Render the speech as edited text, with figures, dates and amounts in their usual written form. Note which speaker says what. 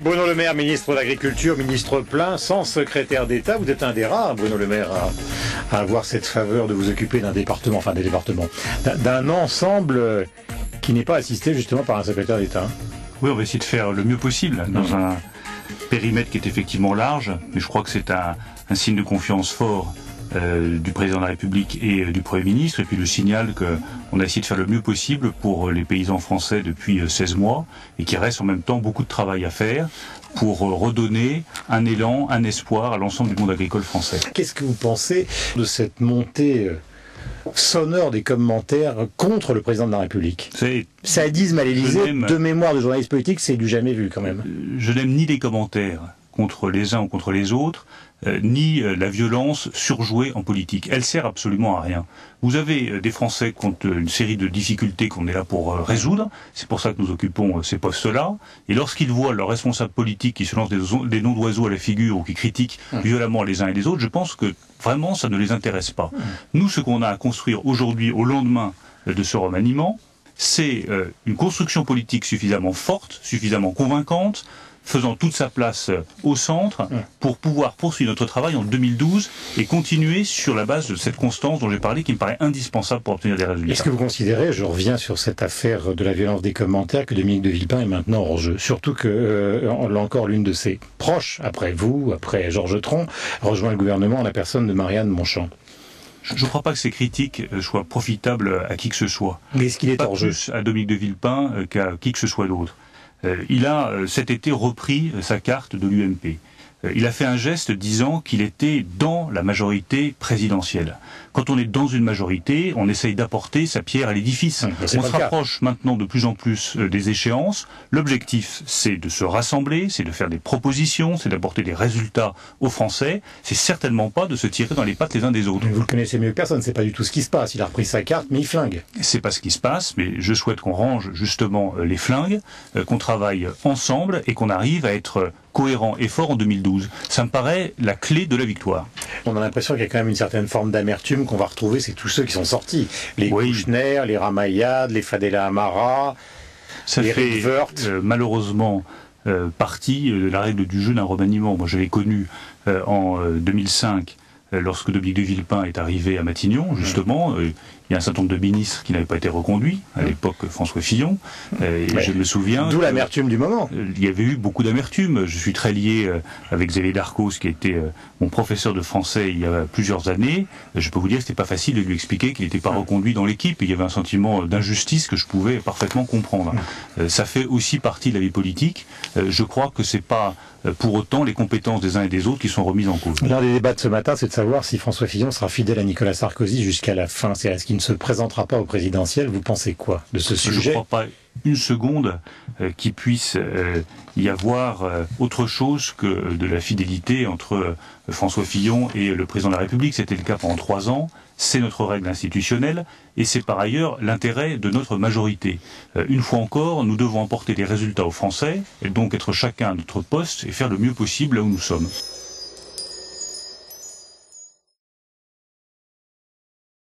Speaker 1: Bruno Le Maire, ministre de l'Agriculture, ministre plein, sans secrétaire d'État. Vous êtes un des rares, Bruno Le Maire, à avoir cette faveur de vous occuper d'un département, enfin des départements, d'un ensemble qui n'est pas assisté justement par un secrétaire d'État.
Speaker 2: Oui, on va essayer de faire le mieux possible dans un périmètre qui est effectivement large, mais je crois que c'est un signe de confiance fort du président de la République et du Premier ministre, et puis le signal qu'on a essayé de faire le mieux possible pour les paysans français depuis 16 mois, et qu'il reste en même temps beaucoup de travail à faire pour redonner un élan, un espoir à l'ensemble du monde agricole français.
Speaker 1: Qu'est-ce que vous pensez de cette montée sonore des commentaires contre le président de la République? Sadisme à l'Élysée, de mémoire de journalistes politiques, c'est du jamais vu quand même.
Speaker 2: Je n'aime ni les commentaires contre les uns ou contre les autres, ni la violence surjouée en politique. Elle sert absolument à rien. Vous avez des Français qui ont une série de difficultés qu'on est là pour résoudre. C'est pour ça que nous occupons ces postes-là. Et lorsqu'ils voient leurs responsables politiques qui se lancent des noms d'oiseaux à la figure ou qui critiquent violemment les uns et les autres, je pense que vraiment ça ne les intéresse pas. Nous, ce qu'on a à construire aujourd'hui, au lendemain de ce remaniement, c'est une construction politique suffisamment forte, suffisamment convaincante, faisant toute sa place au centre pour pouvoir poursuivre notre travail en 2012 et continuer sur la base de cette constance dont j'ai parlé qui me paraît indispensable pour obtenir des résultats.
Speaker 1: Est-ce que vous considérez, je reviens sur cette affaire de la violence des commentaires, que Dominique de Villepin est maintenant hors jeu? Surtout que, là encore, l'une de ses proches, après vous, après Georges Tron, rejoint le gouvernement en la personne de Marianne Monchamp.
Speaker 2: Je ne crois pas que ces critiques soient profitables à qui que ce soit.
Speaker 1: Mais est-ce qu'il est hors jeu?
Speaker 2: Pas plus à Dominique de Villepin qu'à qui que ce soit d'autre. Il a cet été repris sa carte de l'UMP. Il a fait un geste disant qu'il était dans la majorité présidentielle. Quand on est dans une majorité, on essaye d'apporter sa pierre à l'édifice. On se rapproche maintenant de plus en plus des échéances. L'objectif, c'est de se rassembler, c'est de faire des propositions, c'est d'apporter des résultats aux Français. C'est certainement pas de se tirer dans les pattes les uns des autres.
Speaker 1: Vous le connaissez mieux que personne, c'est pas du tout ce qui se passe. Il a repris sa carte, mais il flingue.
Speaker 2: C'est pas ce qui se passe, mais je souhaite qu'on range justement les flingues, qu'on travaille ensemble et qu'on arrive à être cohérent et fort en 2012. Ça me paraît la clé de la victoire.
Speaker 1: On a l'impression qu'il y a quand même une certaine forme d'amertume qu'on va retrouver, c'est tous ceux qui sont sortis. Les Kouchner, les Ramayad, les Fadela Amara,
Speaker 2: ça
Speaker 1: les
Speaker 2: fait malheureusement partie de la règle du jeu d'un remaniement. Moi je l'ai connu en 2005 lorsque Dominique de Villepin est arrivé à Matignon, justement. Il y a un certain nombre de ministres qui n'avaient pas été reconduits, à l'époque François Fillon, et je me souviens...
Speaker 1: D'où l'amertume du moment.
Speaker 2: Il y avait eu beaucoup d'amertume. Je suis très lié avec Xavier Darcos, qui a été mon professeur de français il y a plusieurs années. Je peux vous dire que c'était pas facile de lui expliquer qu'il n'était pas reconduit dans l'équipe. Il y avait un sentiment d'injustice que je pouvais parfaitement comprendre. Ça fait aussi partie de la vie politique. Je crois que c'est pas pour autant les compétences des uns et des autres qui sont remises en cause.
Speaker 1: L'un des débats de ce matin, c'est de savoir si François Fillon sera fidèle à Nicolas Sarkozy jusqu'à la fin. Est-ce qu'il ne se présentera pas au présidentiel? Vous pensez quoi de ce sujet?
Speaker 2: Je ne crois pas une seconde qu'il puisse y avoir autre chose que de la fidélité entre François Fillon et le président de la République. C'était le cas pendant 3 ans. C'est notre règle institutionnelle et c'est par ailleurs l'intérêt de notre majorité. Une fois encore, nous devons apporter des résultats aux Français et donc être chacun à notre poste et faire le mieux possible là où nous sommes.